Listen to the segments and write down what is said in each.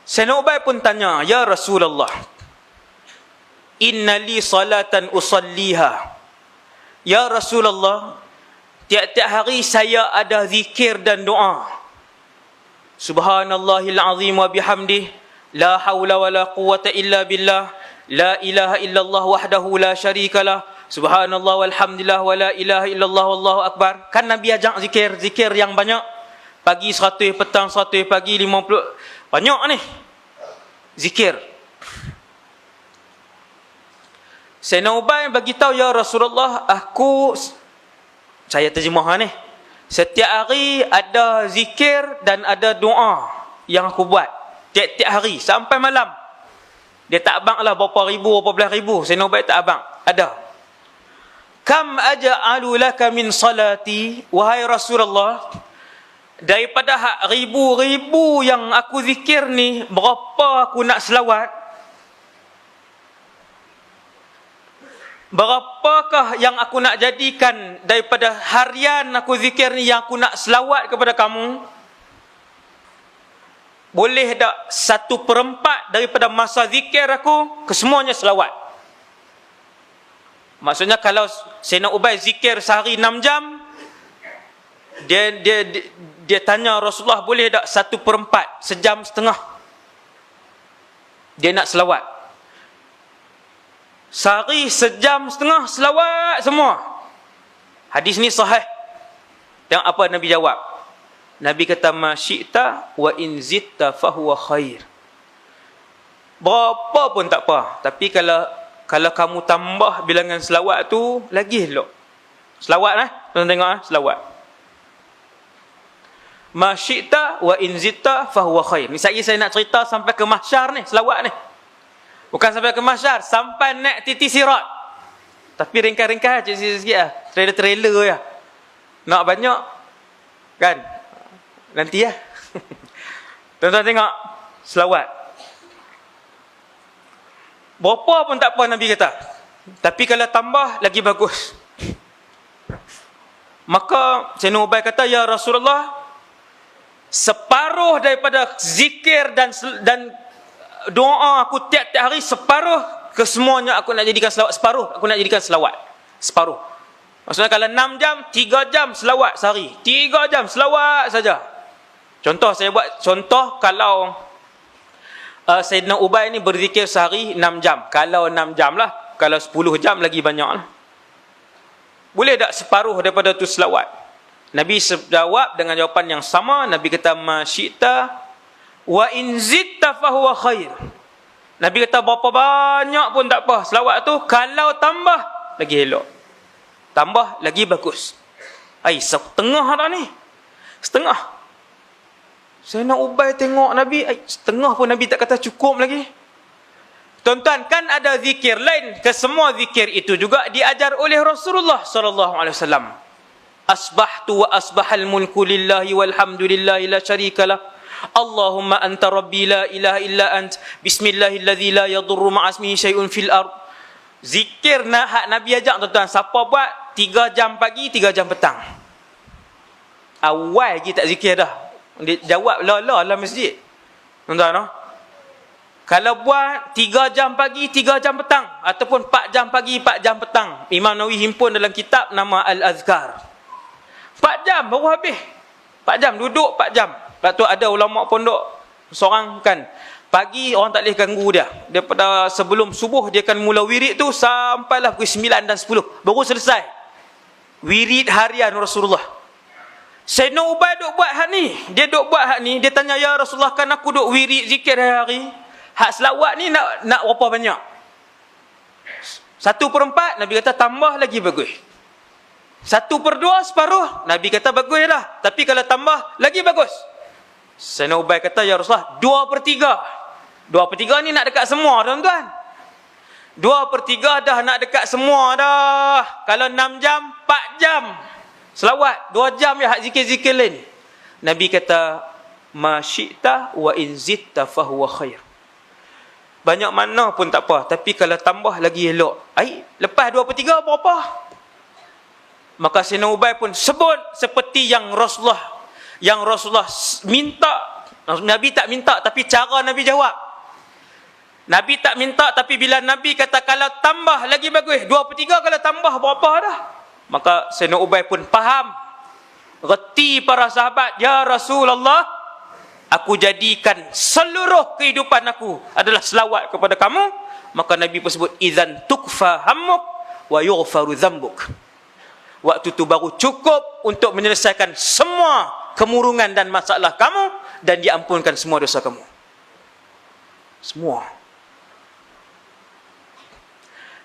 Sayyidina Ubay pun tanya, "Ya Rasulullah, inna li salatan usalliha." Ya Rasulullah, tiap-tiap hari saya ada zikir dan doa. Subhanallahil azim wa bihamdih, la haula wa la quwwata illa billah, la ilaha illallah wahdahu la syarikalah, subhanallah walhamdulillah wa la ilaha illallah wallahu akbar. Kan Nabi ajak zikir yang banyak. Pagi 100, petang 100, pagi 50. Banyak ni zikir. Sayyidina Ubay bagi tahu, "Ya Rasulullah, saya terjemah ni. Setiap hari ada zikir dan ada doa yang aku buat. Tiap-tiap hari sampai malam." Dia tak abang lah berapa ribu, berapa belas ribu. Sayyidina Ubay tak abang. Ada. "Kam aja'alu laka min salati?" Wahai Rasulullah, daripada ribu-ribu yang aku zikir ni, berapa aku nak selawat? Berapakah yang aku nak jadikan daripada harian aku zikir ni yang aku nak selawat kepada kamu? Boleh tak 1/4 daripada masa zikir aku kesemuanya selawat? Maksudnya kalau Sayyidina Ubay zikir sehari 6 jam, dia tanya Rasulullah, boleh tak 1/4, sejam setengah dia nak selawat? Sehari sejam setengah selawat semua. Hadis ni sahih. Yang apa Nabi jawab? Nabi kata, "Ma syi'ta wa in zitta fahuwa khair." Berapa pun tak apa, tapi kalau kamu tambah bilangan selawat tu, lagi elok. Selawat tuan tengok selawat. "Ma syi'ta wa in zitta fahuwa khair." Ni saya nak cerita sampai ke mahsyar ni, selawat ni. Bukan sampai ke mahsyar, sampai naik titi sirat. Tapi ringkas-ringkas sikit-sikit lah. Trailer ya. Nak banyak kan? Nanti ya. Tuan-tuan tengok selawat. Berapa pun tak apa Nabi kata. Tapi kalau tambah lagi bagus. Maka Sayyidina Ubay kata, "Ya Rasulullah, separuh daripada zikir dan doa aku tiap-tiap hari, separuh kesemuanya aku nak jadikan selawat. Separuh aku nak jadikan selawat. Separuh." Maksudnya kalau 6 jam, 3 jam selawat sehari. 3 jam selawat saja. Contoh, saya buat contoh, kalau Sayyidina Ubay ni berzikir sehari 6 jam. Kalau 6 jam lah. Kalau 10 jam lagi banyak lah. Boleh tak separuh daripada tu selawat? Nabi jawab dengan jawapan yang sama. Nabi kata, "Ma syi'ta wa in zitta fahuwa khair." Nabi kata berapa banyak pun tak apa selawat tu, kalau tambah lagi elok. Tambah lagi bagus. Setengah dah ni. Setengah. Sayyidina Ubay tengok Nabi, setengah pun Nabi tak kata cukup lagi. Tuan-tuan, kan ada zikir lain. Kesemua zikir itu juga diajar oleh Rasulullah sallallahu alaihi wasallam. "Asbahtu wa asbahal mulku lillahi walhamdulillahi la syarikalah. Allahumma anta rabbi la ilaha illa ant. Bismillahilladzi la yadurru ma'asmihi syai'un fil ard." Zikir hak Nabi ajak tuan-tuan. Siapa buat 3 jam pagi, 3 jam petang. Awal lagi tak zikir dah. Dia jawab la dalam masjid. Tuan-tuan, kalau buat 3 jam pagi, 3 jam petang, ataupun 4 jam pagi, 4 jam petang. Imam Nawawi himpun dalam kitab nama Al-Azkar. 4 jam baru habis. 4 jam duduk, 4 jam. Lepas tu ada ulama pondok seorang kan, pagi orang tak boleh ganggu dia. Daripada sebelum subuh dia akan mula wirid tu sampailah pukul 9 dan 10. Baru selesai wirid harian Rasulullah. Sayyidina Ubay duk buat hak ni. Dia duk buat hak ni, dia tanya, "Ya Rasulullah, kan aku duk wirid zikir hari-hari. Hak selawat ni nak berapa banyak?" 1/4, Nabi kata tambah lagi bagus. 1/2, separuh, Nabi kata bagus dah. Tapi kalau tambah lagi bagus. Sayyidina Ubay kata, "Ya Rasulullah, 2/3. 2/3 ni nak dekat semua tuan-tuan. 2/3 dah nak dekat semua dah. Kalau 6 jam, 4 jam selawat, 2 jam ya hak zikir-zikir lain." Nabi kata, "Ma syi'ta wa in zitta fahuwa khair." Banyak mana pun tak apa, tapi kalau tambah lagi elok. Lepas 2/3 berapa? Maka Sayyidina Ubay pun sebut seperti yang Rasulullah minta Nabi tak minta, tapi cara Nabi jawab. Nabi tak minta, tapi bila Nabi kata kalau tambah lagi bagus, 2/3 kalau tambah berapa dah. Maka Sayyidina Ubay pun faham. Reti para sahabat, ya Rasulullah, aku jadikan seluruh kehidupan aku adalah selawat kepada kamu. Maka Nabi pun sebut, idzan tukfa hammuk wa yughfaru dzambuk. Waktu tu baru cukup untuk menyelesaikan semua kemurungan dan masalah kamu, dan diampunkan semua dosa kamu. Semua.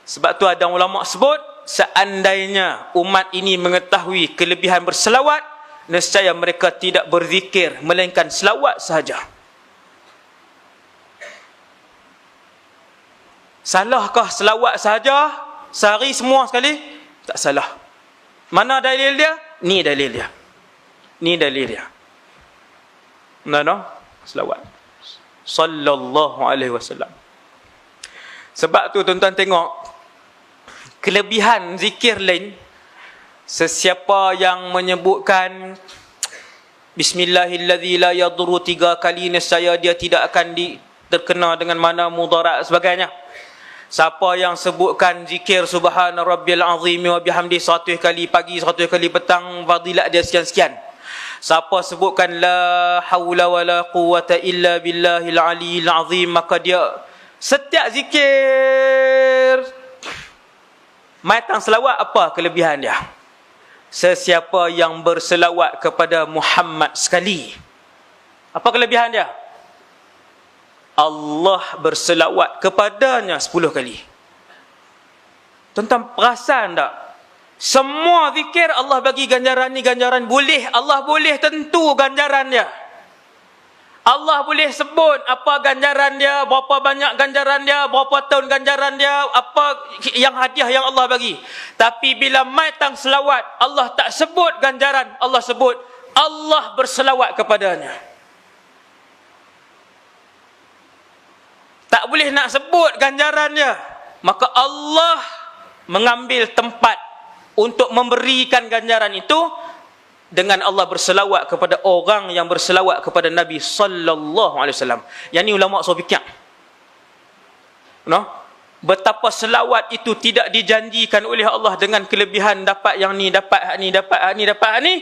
Sebab tu ada ulama sebut, seandainya umat ini mengetahui kelebihan berselawat, nescaya mereka tidak berzikir melainkan selawat sahaja. Salahkah selawat sahaja sehari semua sekali? Tak salah. Mana dalil dia? Ni dalil dia. Ni dalil dia. Mana? Selawat. Sallallahu alaihi wasallam. Sebab tu tuan-tuan tengok kelebihan zikir lain. Sesiapa yang menyebutkan Bismillahilladzi la yadurru 3 kali, nescaya dia tidak akan terkena dengan mana mudarat sebagainya. Siapa yang sebutkan zikir Subhana Rabbiyal Azim wa bihamdi 100 kali pagi, 100 kali petang, fadilat dia sekian-sekian. Siapa sebutkan la haula wala quwata illa billahil aliyil azim, maka dia setiap zikir matang selawat, apa kelebihan dia? Sesiapa yang berselawat kepada Muhammad sekali, apa kelebihan dia? Allah berselawat kepadanya 10 kali. Tuan-tuan perasan tak? Semua zikir Allah bagi ganjaran ni, ganjaran boleh. Allah boleh tentu ganjaran dia. Allah boleh sebut apa ganjaran dia, berapa banyak ganjaran dia, berapa tahun ganjaran dia, apa yang hadiah yang Allah bagi. Tapi bila mai tang selawat, Allah tak sebut ganjaran, Allah sebut Allah berselawat kepadanya. Tak boleh nak sebut ganjaran dia. Maka Allah mengambil tempat untuk memberikan ganjaran itu dengan Allah berselawat kepada orang yang berselawat kepada Nabi sallallahu alaihi wasallam. Yang ni ulama usul fikih. No? Betapa selawat itu tidak dijanjikan oleh Allah dengan kelebihan dapat yang ni, dapat hak ni, dapat hak ni, dapat hak ni.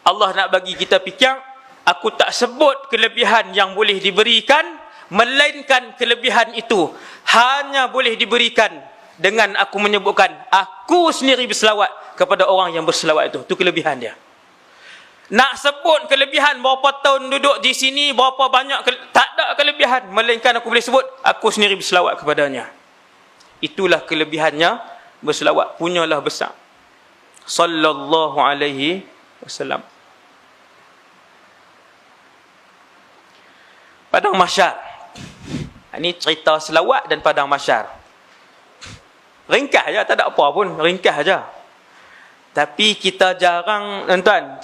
Allah nak bagi kita fikir, aku tak sebut kelebihan yang boleh diberikan, melainkan kelebihan itu hanya boleh diberikan dengan aku menyebutkan aku sendiri berselawat kepada orang yang berselawat itu. Itu kelebihan dia. Nak sebut kelebihan berapa tahun duduk di sini, berapa banyak, tak ada kelebihan, melainkan aku boleh sebut aku sendiri berselawat kepadanya. Itulah kelebihannya berselawat, punyalah besar. Sallallahu alaihi wasallam. Padang Mahsyar. Ini cerita selawat dan padang mahsyar. Ringkas je, tak ada apa pun, ringkas je. Tapi kita jarang, tuan-tuan,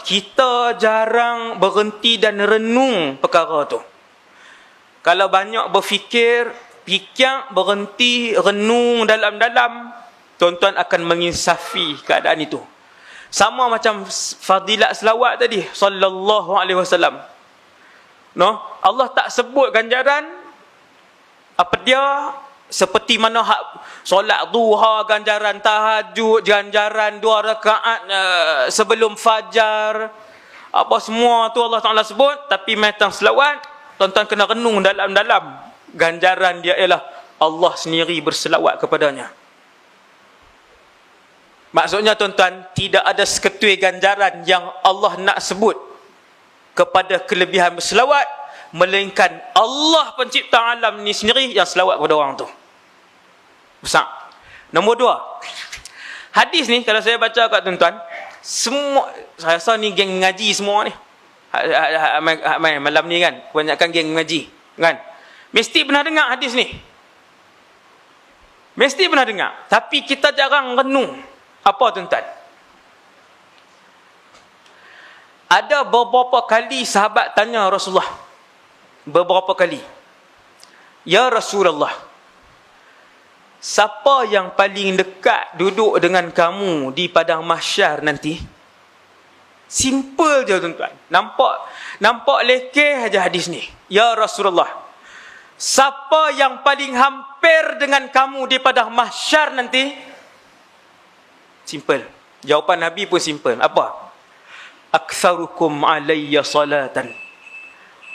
kita jarang berhenti dan renung perkara tu. Kalau banyak berfikir, berhenti, renung dalam-dalam, tuan-tuan akan menginsafi keadaan itu. Sama macam fadilat selawat tadi, sallallahu alaihi wasallam. No, Allah tak sebut ganjaran apa dia, seperti mana hak solat duha, ganjaran tahajud, ganjaran 2 rakaat sebelum fajar, apa semua tu Allah Taala sebut. Tapi matang selawat, tuan-tuan kena renung dalam-dalam. Ganjaran dia ialah Allah sendiri berselawat kepadanya. Maksudnya tuan-tuan, tidak ada seketui ganjaran yang Allah nak sebut kepada kelebihan berselawat, melainkan Allah pencipta alam ni sendiri yang selawat kepada orang tu. Besar. Nombor 2. Hadis ni kalau saya baca kat tuan-tuan, semua, saya rasa ni geng ngaji semua ni. Malam ni kan, kebanyakan geng ngaji kan. Mesti pernah dengar hadis ni. Mesti pernah dengar. Tapi kita jarang renung. Apa tuan-tuan? Ada beberapa kali sahabat tanya Rasulullah, beberapa kali, ya Rasulullah, siapa yang paling dekat duduk dengan kamu di padang mahsyar nanti? Simple je tuan-tuan. Nampak lekeh aja hadis ni. Ya Rasulullah, siapa yang paling hampir dengan kamu di padang mahsyar nanti? Simple. Jawapan Nabi pun simple. Apa? Aktsarukum alayya salatan.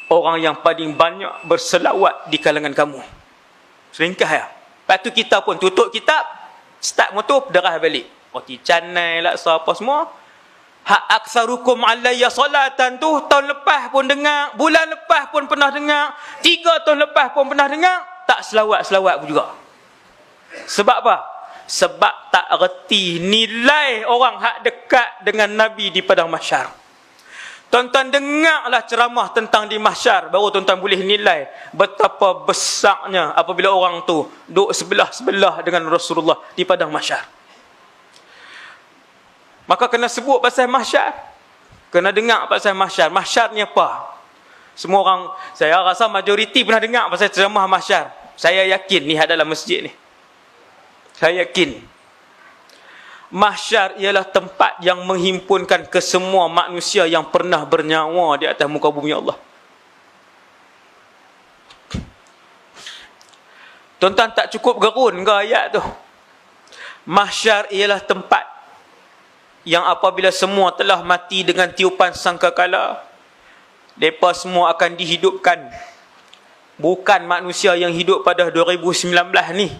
Orang yang paling banyak berselawat di kalangan kamu. Seringkah ya. Lepas tu kita pun tutup kitab, start motor, derah balik. Roti canai lah, apa semua. Hak aktsarukum alayya salatan tu tahun lepas pun dengar, bulan lepas pun pernah dengar, 3 tahun lepas pun pernah dengar, tak selawat-selawat pun juga. Sebab apa? Sebab tak reti nilai orang hak dekat dengan Nabi di padang mahsyar. Tuan-tuan dengarlah ceramah tentang di mahsyar, baru tuan-tuan boleh nilai betapa besarnya apabila orang tu duduk sebelah-sebelah dengan Rasulullah di padang mahsyar. Maka kena sebut pasal mahsyar. Kena dengar pasal mahsyar. Mahsyar ni apa? Semua orang, saya rasa majoriti pernah dengar pasal ceramah mahsyar. Saya yakin ni dalam masjid ni. Saya yakin. Mahsyar ialah tempat yang menghimpunkan kesemua manusia yang pernah bernyawa di atas muka bumi Allah. Tuan-tuan tak cukup gerun ke ayat tu? Mahsyar ialah tempat yang apabila semua telah mati dengan tiupan sangkakala, mereka semua akan dihidupkan. Bukan manusia yang hidup pada 2019 ni.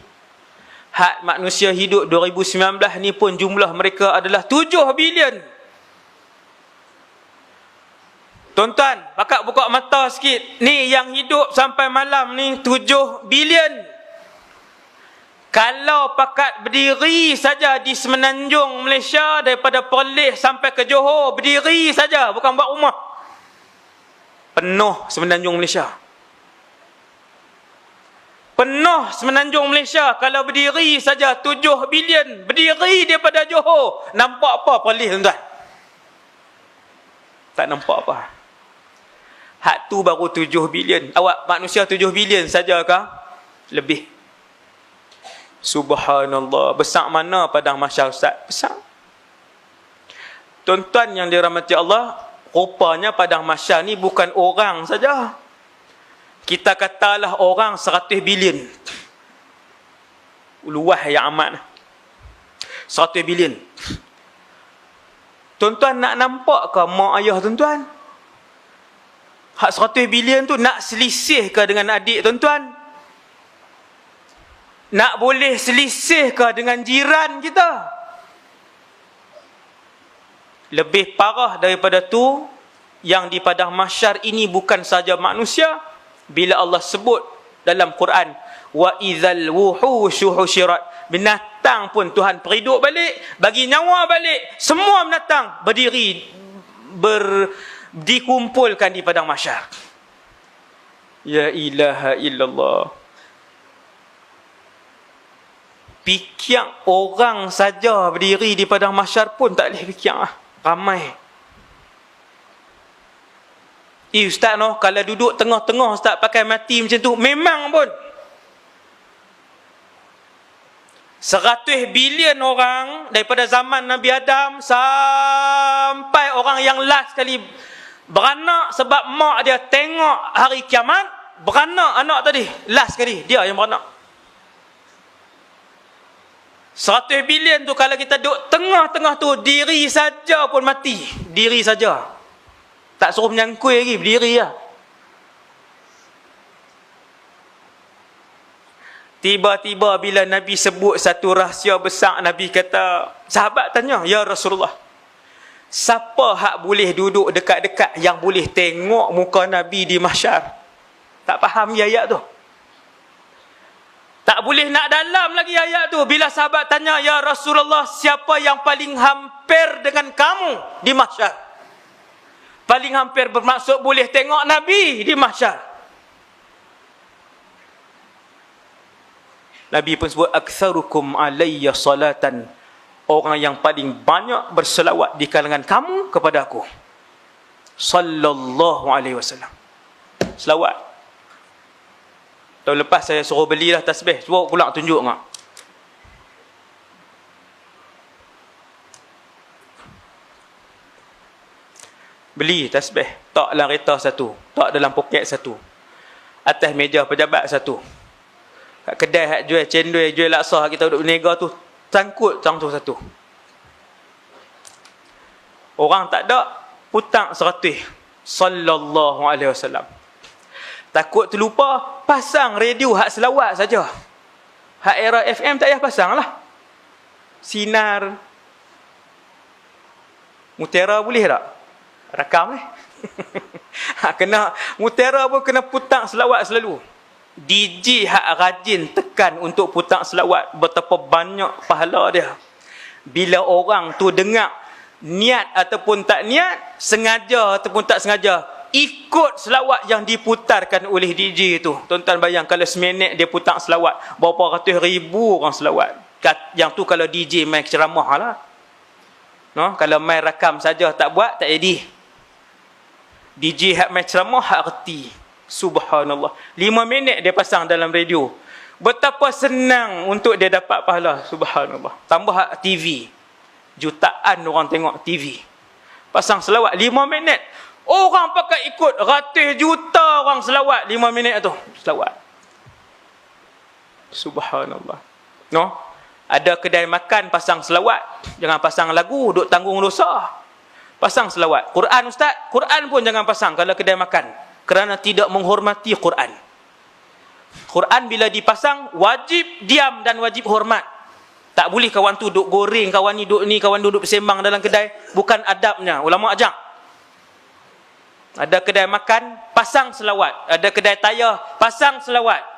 Hak manusia hidup 2019 ni pun jumlah mereka adalah 7 bilion. Tuan-tuan, pakat buka mata sikit. Ni yang hidup sampai malam ni 7 bilion. Kalau pakat berdiri saja di semenanjung Malaysia, daripada Perlis sampai ke Johor, berdiri saja, bukan buat rumah, penuh semenanjung Malaysia. Penuh semenanjung Malaysia. Kalau berdiri saja 7 bilion, berdiri daripada Johor, nampak apa Perlis tuan-tuan? Tak nampak apa. Hak tu baru 7 bilion. Awak manusia 7 bilion sajakah? Lebih. Subhanallah. Besar mana padang mahsyar Ustaz? Besar. Tuan-tuan yang dirahmati Allah, rupanya padang mahsyar ni bukan orang saja. Kita katalah orang 100 bilion. Luah yang amat. 100 bilion. Tuan-tuan nak nampak ke mak ayah tuan-tuan? Hak 100 bilion tu nak selisih ke dengan adik tuan-tuan? Nak boleh selisih ke dengan jiran kita? Lebih parah daripada tu, yang di padang mahsyar ini bukan saja manusia. Bila Allah sebut dalam Quran, wa idzal wuhushu husyirat, binatang pun Tuhan periduk balik, bagi nyawa balik, semua binatang berdiri, dikumpulkan di padang mahsyar. Ya ilaha illallah. Pikiang orang saja berdiri di padang mahsyar pun tak boleh pikiang lah. Ramai. Ustaz no, kalau duduk tengah-tengah Ustaz pakai mati macam tu, memang pun 100 bilion orang daripada zaman Nabi Adam sampai orang yang last kali beranak sebab mak dia tengok hari kiamat, beranak anak tadi, last kali dia yang beranak. 100 bilion tu kalau kita duduk tengah-tengah tu, diri saja pun mati. Diri saja. Tak suruh menyangkui lagi, berdiri lah. Tiba-tiba bila Nabi sebut satu rahsia besar, Nabi kata, sahabat tanya, ya Rasulullah, siapa hak boleh duduk dekat-dekat yang boleh tengok muka Nabi di mahsyar? Tak faham ayat tu. Tak boleh nak dalam lagi ayat tu. Bila sahabat tanya, ya Rasulullah, siapa yang paling hampir dengan kamu di mahsyar? Paling hampir bermaksud boleh tengok Nabi di mahsyar. Nabi pun sebut, aktsarukum alayya salatan, orang yang paling banyak berselawat di kalangan kamu kepada aku. Sallallahu alaihi wasallam. Selawat. Tahun lepas saya suruh belilah tasbih. Cuba pula tunjuk tak? Beli tasbih, tak dalam kereta satu, tak dalam poket satu, atas meja pejabat satu. Kat kedai hak jual cendol, jual laksa kita duduk berniaga tu, sangkut tu satu. Orang tak ada, putang 100. Sallallahu alaihi wasallam. Takut terlupa, pasang radio hak selawat saja. Hak era FM tak payah pasang lah. Sinar Mutiara boleh tak? Rakam kena Mutiara pun kena putang selawat selalu. DJ hak rajin tekan untuk putang selawat, betapa banyak pahala dia. Bila orang tu dengar, niat ataupun tak niat, sengaja ataupun tak sengaja, ikut selawat yang diputarkan oleh DJ tu. Tuan-tuan bayang kalau seminit dia putang selawat, berapa ratus ribu orang selawat. Yang tu kalau DJ main ceramah lah. No? Kalau main rakam saja tak buat, tak jadi. DJ hak main ceramah hak reti. Subhanallah. 5 minit dia pasang dalam radio. Betapa senang untuk dia dapat pahala. Subhanallah. Tambah hak TV. Jutaan orang tengok TV. Pasang selawat 5 minit. Orang pakai ikut. Ratus juta orang selawat 5 minit tu. Selawat. Subhanallah. No? Ada kedai makan pasang selawat. Jangan pasang lagu, duk tanggung dosa. Pasang selawat. Quran ustaz, Quran pun jangan pasang kalau kedai makan. Kerana tidak menghormati Quran. Quran bila dipasang, wajib diam dan wajib hormat. Tak boleh kawan tu duk goreng, kawan ni duk ni, kawan duduk bersembang dalam kedai. Bukan adabnya. Ulama ajak. Ada kedai makan, pasang selawat. Ada kedai tayar, pasang selawat.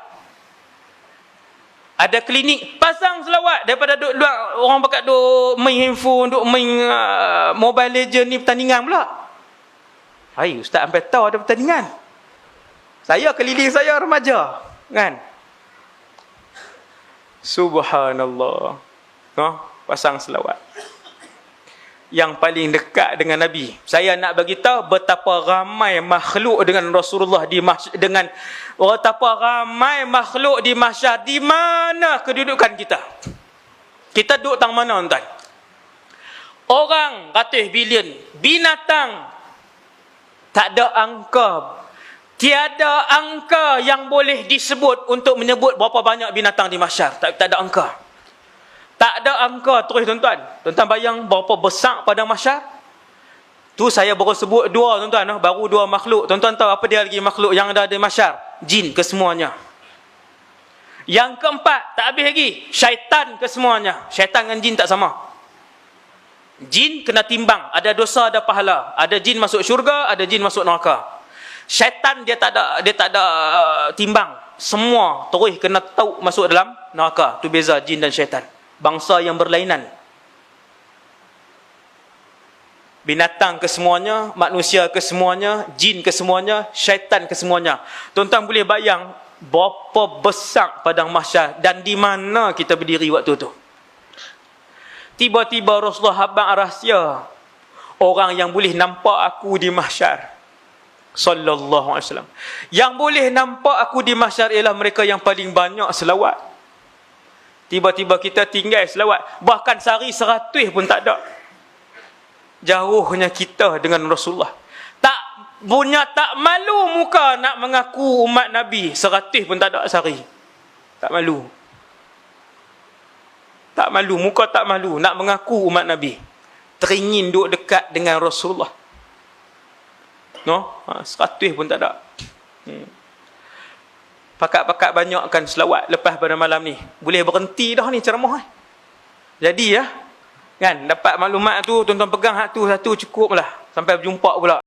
Ada klinik, pasang selawat. Daripada duk luar, orang pakai duk main handphone, duk main Mobile Legend ni pertandingan pula. Hai, ustaz sampai tahu ada pertandingan. Saya keliling saya remaja, kan? Subhanallah. No, pasang selawat. Yang paling dekat dengan Nabi. Saya nak bagi tahu betapa ramai makhluk dengan Rasulullah di dengan betapa ramai makhluk di mahsyar. Di mana kedudukan kita? Kita duduk tang mana tuan? Orang ratus bilion, binatang tak ada angka. Tiada angka yang boleh disebut untuk menyebut berapa banyak binatang di mahsyar. Tak ada angka. Tak ada angka terus tuan-tuan. Tuan-tuan bayang berapa besar pada mahsyar? Tu saya baru sebut dua tuan-tuan. Baru dua makhluk. Tuan-tuan tahu apa dia lagi makhluk yang ada di mahsyar? Jin kesemuanya. Yang keempat, tak habis lagi. Syaitan kesemuanya. Syaitan dengan jin tak sama. Jin kena timbang, ada dosa ada pahala. Ada jin masuk syurga, ada jin masuk neraka. Syaitan dia tak ada timbang. Semua terus kena tahu masuk dalam neraka. Tu beza jin dan syaitan. Bangsa yang berlainan. Binatang kesemuanya, manusia kesemuanya, jin kesemuanya, syaitan kesemuanya. Tuan-tuan boleh bayang berapa besar padang mahsyar dan di mana kita berdiri waktu tu. Tiba-tiba Rasulullah habang rahsia orang yang boleh nampak aku di mahsyar. Sallallahu alaihi wasallam. Yang boleh nampak aku di mahsyar ialah mereka yang paling banyak selawat. Tiba-tiba kita tinggal selawat. Bahkan sehari 100 pun tak ada. Jauhnya kita dengan Rasulullah. Tak malu muka nak mengaku umat Nabi. 100 pun tak ada sehari. Tak malu. Tak malu, muka tak malu nak mengaku umat Nabi. Teringin duduk dekat dengan Rasulullah. No, 100 pun tak ada. Pakat-pakat banyakkan selawat lepas pada malam ni. Boleh berhenti dah ni ceramah. Jadi ya, kan dapat maklumat tu, tuan-tuan pegang hak tu satu cukup lah. Sampai berjumpa pula.